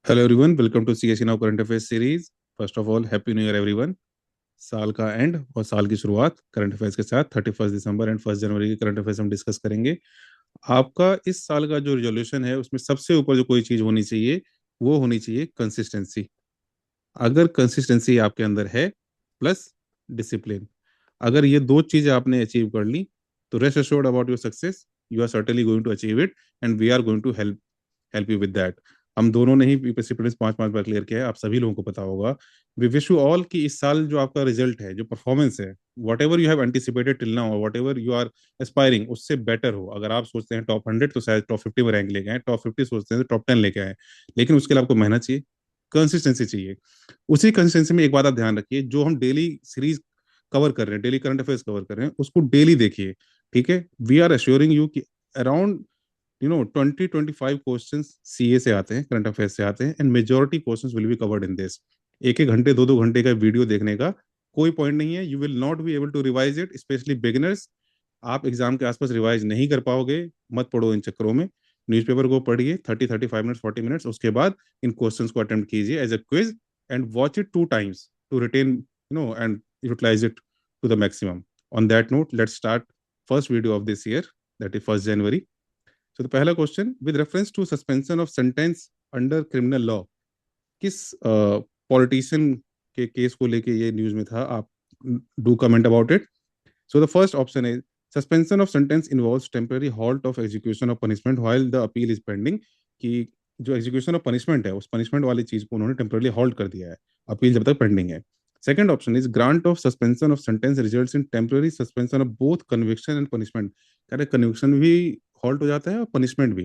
Hello everyone, welcome to CSC now current affairs series. First of all happy new year everyone. साल का and और साल की शुरुआत करंट अफेयर्स के साथ 31 दिसंबर एंड 1 जनवरी के करंट अफेयर्स हम डिस्कस करेंगे। आपका इस साल का जो रिजोल्यूशन है उसमें सबसे ऊपर जो कोई चीज़ होनी चाहिए वो होनी चाहिए कंसिस्टेंसी। अगर कंसिस्टेंसी आपके अंदर है प्लस डिसिप्लिन, अगर ये दो चीज़ें आपने अचीव कर ली तो rest assured about your success. You are certainly going to achieve it and we are going to help you with that. हम दोनों ने ही यूपीएससी प्रीलिम्स 5 5 बार क्लियर किया है, आप सभी लोगों को पता होगा। वी विश यू ऑल कि इस साल जो आपका रिजल्ट है, जो परफॉर्मेंस है, whatever you have anticipated till now, whatever you are aspiring, उससे बेटर हो। अगर आप सोचते हैं टॉप 100 तो शायद टॉप 50 में रैंक लेके आए, टॉप 50 सोचते हैं तो टॉप 10 लेके आए, लेकिन उसके लिए आपको मेहनत चाहिए, कंसिस्टेंसी चाहिए। उसी कंसिस्टेंसी में एक बात आप ध्यान रखिए, जो हम डेली सीरीज कवर कर रहे हैं, डेली करंट अफेयर्स कवर कर रहे हैं, उसको डेली देखिए। ठीक है, वी आर एश्योरिंग यू कि अराउंड 20-25 क्वेश्चन सीए से आते हैं, करंट अफेयर से आते हैं, and majority question will be covered in this. एक एक घंटे 2 2 घंटे का वीडियो देखने का कोई पॉइंट नहीं है। You will not be able to revise it, specially beginners. आप एग्जाम के आसपास रिवाइज नहीं कर पाओगे, मत पढ़ो इन चक्करों में। न्यूज़पेपर को पढ़िए 30 35 मिनट्स 40 मिनट्स, उसके बाद इन क्वेश्चंस को अटेम्प्ट कीजिए as a quiz and watch it 2 times to retain and utilize it to the maximum. On that note let's start first video of this year, that is 1 January. तो पहला question, with reference to suspension of sentence under criminal law, किस politician के case को लेके ये news में था? आप do comment about it. So the first option is suspension of sentence involves temporary halt of execution of punishment while the appeal is pending. कि जो एग्जीक्यूशन ऑफ पनिशमेंट है, उस पनिशमेंट वाली चीज को उन्होंने टेम्पररी हॉल्ट कर दिया है, अपील जब तक पेंडिंग है। Second option is grant of suspension of sentence results in temporary suspension of both conviction and punishment. कह रहे कन्विक्शन भी हॉल्ट हो जाता है और पनिशमेंट भी।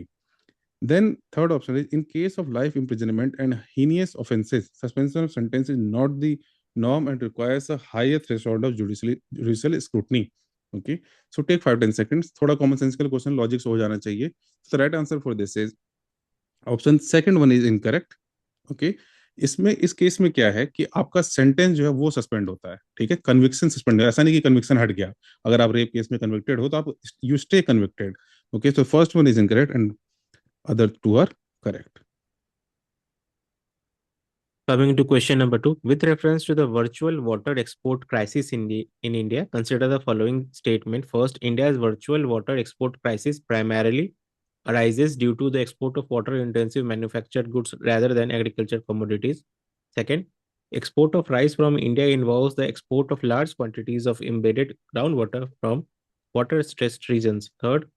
Then third option is in case of life imprisonment and heinous offences, suspension of sentence is not the norm and requires a higher threshold of judicial scrutiny. Okay, so take 5 10 seconds. थोड़ा common sense का question logic से हो जाना चाहिए. So the right answer for this is option second one is incorrect. Okay, इसमें इस case में क्या है कि आपका सेंटेंस जो है वो सस्पेंड होता है। ठीक है, कन्विक्शन सस्पेंड है, ऐसा नहीं कि कन्विक्शन हट गया। अगर आप रेप केस में कन्विक्टेड हो तो आप you stay convicted. Okay, so first one is incorrect and other two are correct. Coming to question number two, with reference to the virtual water export crisis in India, consider the following statement. First, India's virtual water export crisis primarily arises due to the export of water-intensive manufactured goods rather than agriculture commodities. Second, export of rice from India involves the export of large quantities of embedded groundwater from water-stressed regions. Third,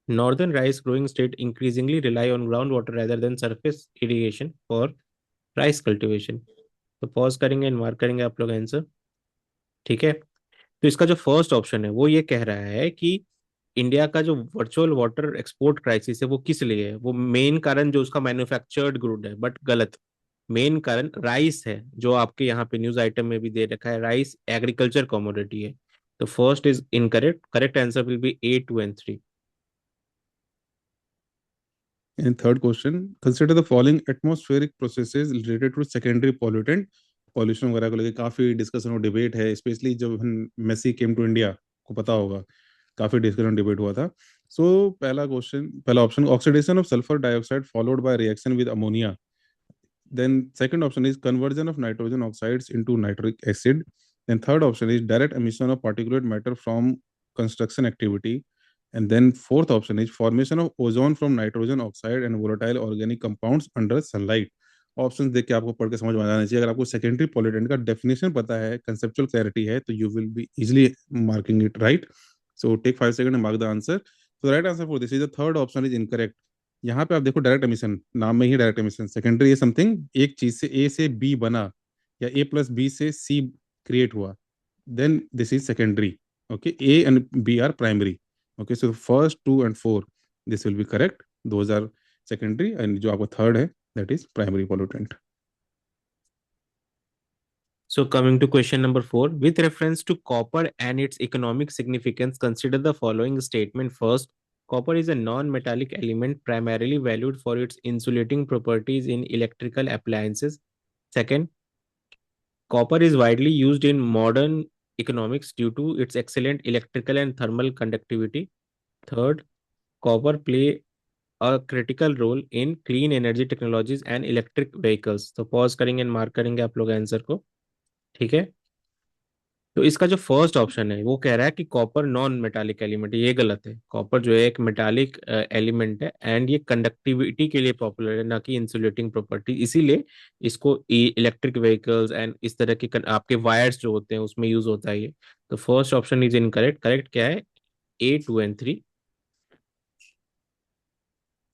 northern rice growing states increasingly rely on groundwater rather than surface irrigation for rice cultivation. तो pause करेंगे and mark करेंगे आप लोग answer. ठीक है, तो इसका जो फर्स्ट ऑप्शन है वो ये कह रहा है कि इंडिया का जो वर्चुअल वाटर एक्सपोर्ट क्राइसिस है वो किस लिए है, वो मेन कारण जो उसका मैन्युफैक्चर्ड गुड है, बट गलत। मेन कारण राइस है, जो आपके यहाँ पे न्यूज आइटम में भी दे रखा है, राइस एग्रीकल्चर कमोडिटी है। तो first is incorrect, correct answer will be A 2 and 3। In third question, consider the following atmospheric processes related to secondary pollutant। Pollution वगैरह को लेकर काफी डिस्कशन और डिबेट है, स्पेशली जब मेसी केम टू इंडिया, को पता होगा, काफी डिस्कशन डिबेट हुआ था। सो पहला क्वेश्चन, पहला option oxidation of sulphur dioxide followed by reaction with ammonia. Then second option is conversion of nitrogen oxides into nitric acid. Then third option is direct emission of particulate matter from construction activity. And then fourth option is formation of ozone from nitrogen oxide and volatile organic compounds under sunlight. Option देख के आपको पढ़ के समझ में आ जाना चाहिए। अगर आपको सेकेंडरी पॉल्यूटेंट का डेफिनेशन पता है, कंसेप्चुअल क्लैरिटी है, तो you will be easily marking it right. So take 5 second and mark the answer. So right answer for this is the third option is incorrect. यहाँ पे आप देखो डायरेक्ट एमिशन, नाम में ही डायरेक्ट एमिशन। सेकेंडरी ये समथिंग, एक चीज से ए से बी बना या ए प्लस बी से सी क्रिएट हुआ, then this is secondary. Okay, A and B are primary. Okay, so first two and four this will be correct, those are secondary, and जो आपका थर्ड है that is primary pollutant. So coming to question number four, with reference to copper and its economic significance, consider the following statement. First, copper is a non-metallic element primarily valued for its insulating properties in electrical appliances. Second, copper is widely used in modern economics due to its excellent electrical and thermal conductivity. Third, copper play a critical role in clean energy technologies and electric vehicles. तो pause करेंगे and mark करेंगे आप लोग answer को। ठीक है। तो इसका जो फर्स्ट ऑप्शन है वो कह रहा है कि कॉपर नॉन मेटालिक एलिमेंट, ये गलत है। कॉपर जो है एक मेटालिक एलिमेंट है एंड ये कंडक्टिविटी के लिए पॉपुलर है, ना कि इंसुलेटिंग प्रॉपर्टी। इसीलिए इसको इलेक्ट्रिक व्हीकल्स एंड इस तरह के आपके वायर्स जो होते हैं उसमें यूज होता है ये। तो first option is incorrect. Correct क्या है? ए, 2 and 3।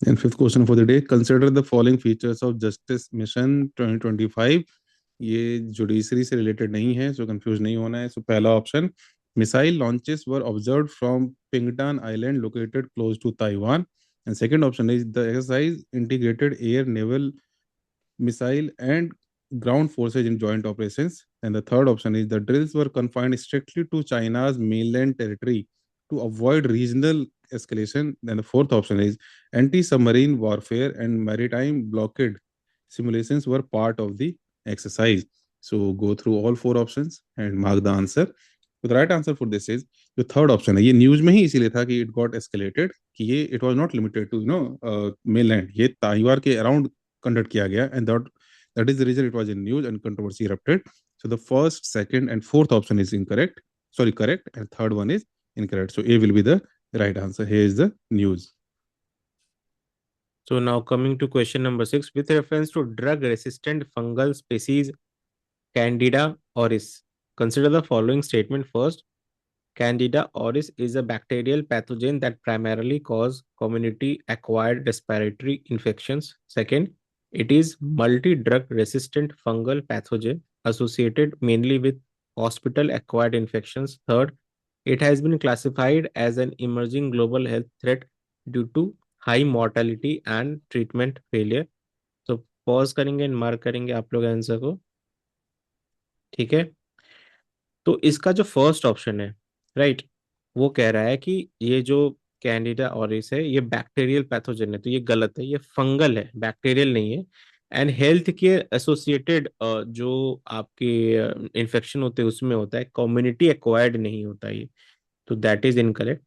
And fifth question for the day, consider the following features of Justice Mission 2025. ये जुडिशरी से रिलेटेड नहीं है, सो कंफ्यूज नहीं होना है। सो पहला option, missile launches were observed from Pingtan island located close to Taiwan. And second option is the exercise integrated air naval missile and ground forces in joint operations. And the third option is the drills were confined strictly to China's mainland territory to avoid regional escalation. Then the fourth option is anti-submarine warfare and maritime blockade simulations were part of the exercise. So go through all four options and mark the answer. So the right answer for this is जो third option है। ये news में ही इसीलिए था कि it got escalated, कि ये it was not limited to mainland, ये ताइवान के अराउंड conduct किया गया, and that is the reason it was in news and controversy erupted. So the first, second, and fourth option is incorrect. Sorry, correct, and third one is incorrect. So A will be the right answer. Here is the news. So now coming to question number 6, with reference to drug resistant fungal species Candida auris, consider the following statement. First, Candida auris is a bacterial pathogen that primarily cause community-acquired respiratory infections. Second, it is multi-drug resistant fungal pathogen associated mainly with hospital-acquired infections. Third, it has been classified as an emerging global health threat due to high mortality and treatment failure. तो pause करेंगे and mark करेंगे आप लोग answer को। ठीक है। तो इसका जो फर्स्ट ऑप्शन है, राइट, वो कह रहा है कि ये जो कैंडिडा ऑरिस है ये बैक्टीरियल पैथोजन है। तो ये गलत है, ये फंगल है, बैक्टीरियल नहीं है। एंड हेल्थ के एसोसिएटेड जो आपके इन्फेक्शन होते हैं उसमें होता है, कम्युनिटी एक्वायर्ड नहीं होता ये। तो दैट इज इनकरेक्ट।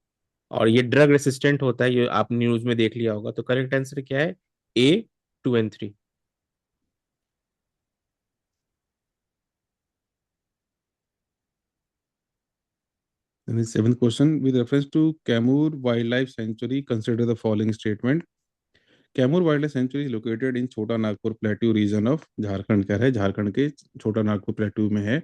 और ये ड्रग रेसिस्टेंट होता है, ये आप न्यूज में देख लिया होगा। तो करेक्ट आंसर क्या है? ए, 2 and 3। Then the seventh question, with reference to Kamur Wildlife Sanctuary, consider the following statement. Kaimur wild life sanctuary located in Chota Nagpur plateau region of Jharkhand, कह रहे हैं झारखंड के छोटा नागपुर प्लेट्यू में है।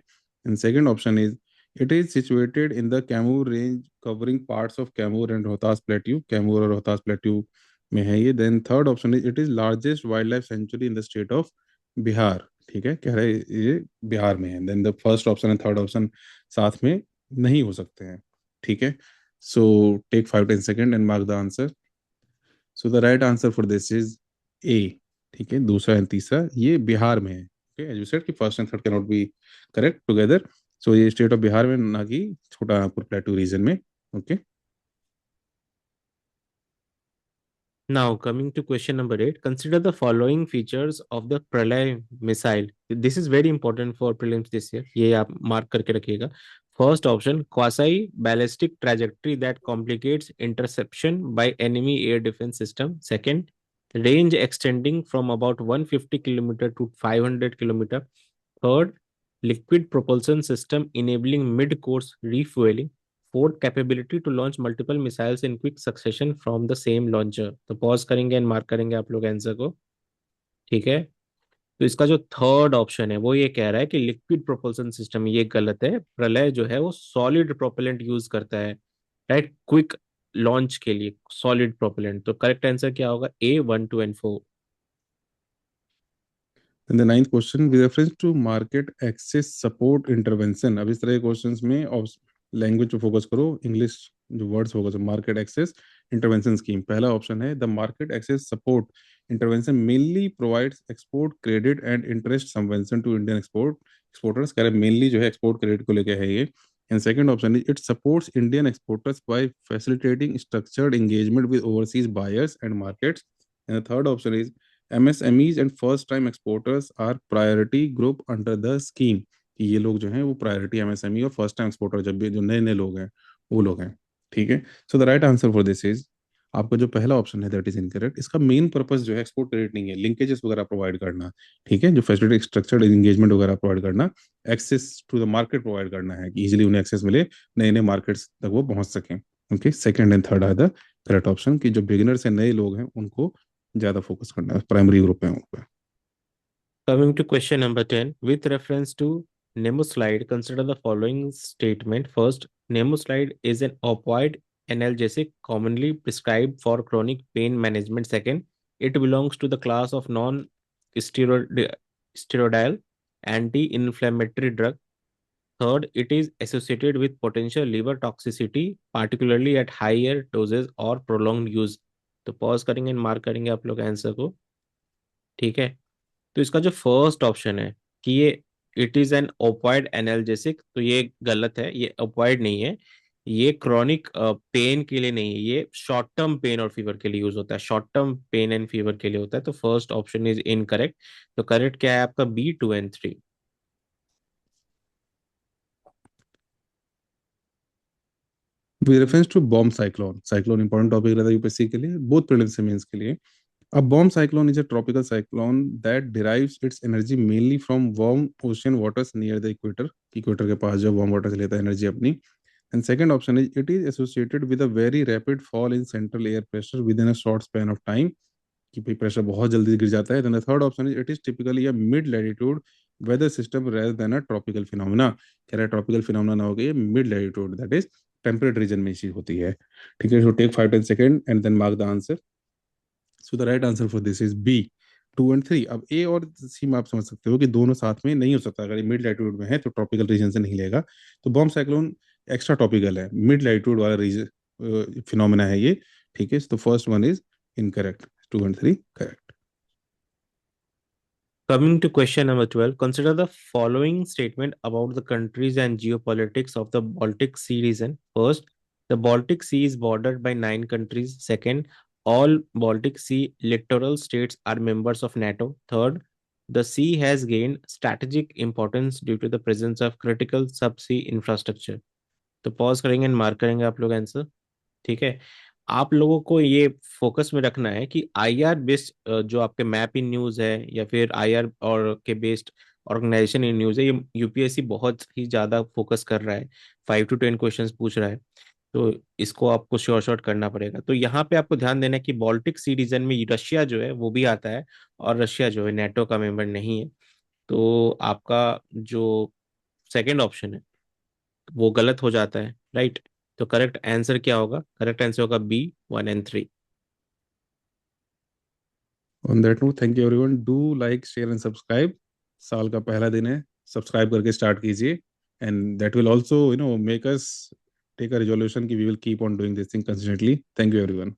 And second option is it is situated in the Kaimur range covering parts of Kaimur and Rohtas plateau, Kaimur और Rohtas plateau में है ये। Then third option is it is largest wild life sanctuary in the state of Bihar, ठीक है, कह रहे हैं ये बिहार में है। Then the first option and third option साथ में नहीं हो सकते हैं, ठीक है। So take 5-10 second and mark the answer. So the right answer for this is A, ठीक है, दूसरा एंड तीसरा ये बिहार में है। ओके, एज यू सेड कि first and third can not be correct together. So ये स्टेट ऑफ बिहार में, ना कि छोटा नागपुर प्लेटू रीजन में। Okay. Now, coming to question number 8, consider the following features of the Pralay missile. This is very important for prelims this year. ये आप mark करके रखिएगा। First option, quasi ballistic trajectory that complicates interception by enemy air defense system. Second, range extending from about 150 kilometer to 500 kilometer. Third, liquid propulsion system enabling mid-course refueling. Fourth, capability to launch multiple missiles in quick succession from the same launcher. तो pause करेंगे and mark करेंगे आप लोग answer को। ठीक है। तो इसका जो थर्ड ऑप्शन है वो ये कह रहा है कि लिक्विड प्रोपल्सन सिस्टम, ये गलत है। प्रलय जो है वो सॉलिड प्रोपेलेंट यूज करता है, राइट, क्विक लॉन्च के लिए सॉलिड प्रोपेलेंट। तो करेक्ट आंसर क्या होगा? A, 1, 2 and 4। And the ninth question, with reference to market access support intervention. अब इस तरह के क्वेश्चंस में लैंग्वेज पे फोकस करो, इंग्लिश जो वर्ड्स फोकस करो। मार्केट एक्सेस इंटरवेंशन स्कीम, पहला ऑप्शन है the market access support intervention mainly provides export credit and interest subvention to Indian exporters, कह रहे मेनली जो है एक्सपोर्ट क्रेडिट को लेके है ये। And second option is it supports Indian exporters by facilitating structured engagement with overseas buyers and markets. And third option is MSMEs and first time exporters are priority group under the scheme, कि ये लोग जो हैं वो priority MSME और first time exporter, जब भी जो नए नए लोग हैं वो लोग हैं, ठीक है। सो the right answer for this is आपका जो पहला ऑप्शन है दैट इज इनकरेक्ट। इसका मेन पर्पस जो है एक्सपोर्ट क्रेडिट नहीं है, लिंकेजेस वगैरह प्रोवाइड करना, ठीक है, जो फैसिलिटी स्ट्रक्चर्ड एंगेजमेंट वगैरह प्रोवाइड करना, access to the market provide करना है कि इजीली उन्हें एक्सेस मिले, नए नए मार्केट्स तक वो पहुंच सकें। Okay, second and third are the correct option कि जो बिगिनर्स हैं, नए लोग हैं, उनको ज़्यादा फोकस करना है, प्राइमरी ग्रुप है उन पर। Coming to question number 10, with reference to Nemuslide, consider the following statement. First, Nemuslide is an opioid analgesic commonly prescribed for chronic pain management. Second, it belongs to the class of non-steroidal anti-inflammatory drug. Third, it is associated with potential liver toxicity, particularly at higher doses or prolonged use. तो pause करेंगे and mark करेंगे आप लोग answer को। ठीक है, तो इसका जो फर्स्ट ऑप्शन है कि ये it is an opioid analgesic, तो ये गलत है, ये ओपॉइड नहीं है। ये क्रॉनिक पेन के लिए नहीं है, ये शॉर्ट टर्म पेन और फीवर के लिए यूज होता है, short term pain and fever के लिए होता है। तो फर्स्ट ऑप्शन इज इनकरेक्ट। तो करेक्ट क्या है आपका? B, 2 and 3। With reference to bomb cyclone, cyclone important topic रहता है यूपीएससी के लिए, बोथ प्रीलिम्स से मेंस के लिए। A bomb cyclone is a tropical cyclone that derives its energy mainly from warm ocean waters near the equator. Equator के पास जो warm water से लेता है एनर्जी अपनी। And second option is it is associated with a very rapid fall in central air pressure within a short span of time, कि भाई pressure बहुत जल्दी गिर जाता है। Then the third option is it is typically a mid latitude weather system rather than a tropical phenomena. कह रहा है ट्रॉपिकल फिनोमेना ना हो गया, ये mid latitude that is temperate region में चीज होती है। ठीक है, so take 5-10 second and then mark the answer. So the right answer for this is B, 2 और 3। अब ए और सी में आप समझ सकते हो कि दोनों साथ में नहीं हो सकता, अगर मिड लैटिट्यूड में है तो ट्रॉपिकल रीजन से नहीं लेगा। तो बॉम्ब साइक्लोन एक्स्ट्रा टॉपिकल है, मिड लैटिट्यूड वाला रीजन फिनोमेना है ये। ठीक है, तो फर्स्ट वन इज इनकरेक्ट, 2 और 3 correct. Coming to question number 12, consider the following statement about the countries and geopolitics of the Baltic Sea region. First, the Baltic Sea is bordered by 9 countries. Second, all Baltic Sea littoral states are members of NATO. Third, the sea has gained strategic importance due to the presence of critical subsea infrastructure. तो pause करेंगे and mark करेंगे आप लोग answer. ठीक है, आप लोगों को ये फोकस में रखना है कि आईआर बेस्ड जो आपके मैप इन न्यूज है या फिर आईआर और के बेस्ड ऑर्गेनाइजेशन इन न्यूज है, ये यूपीएससी बहुत ही ज्यादा फोकस कर रहा है, 5 to 10 क्वेश्चंस पूछ रहा है। तो इसको आपको श्योर शॉर्ट करना पड़ेगा। तो यहाँ पे आपको ध्यान देना है कि बाल्टिक सी रीजन में रशिया जो है वो भी आता है, और रशिया जो है नेटो का मेंबर नहीं है। तो आपका जो सेकेंड ऑप्शन है वो गलत हो जाता है, राइट। तो करेक्ट आंसर क्या होगा? करेक्ट आंसर होगा B, 1 and 3। On that note, thank you everyone, do like share and subscribe. साल का पहला दिन है, सब्सक्राइब करके स्टार्ट कीजिए, and that will also make us take a resolution कि we will keep on doing this thing consistently. Thank you everyone.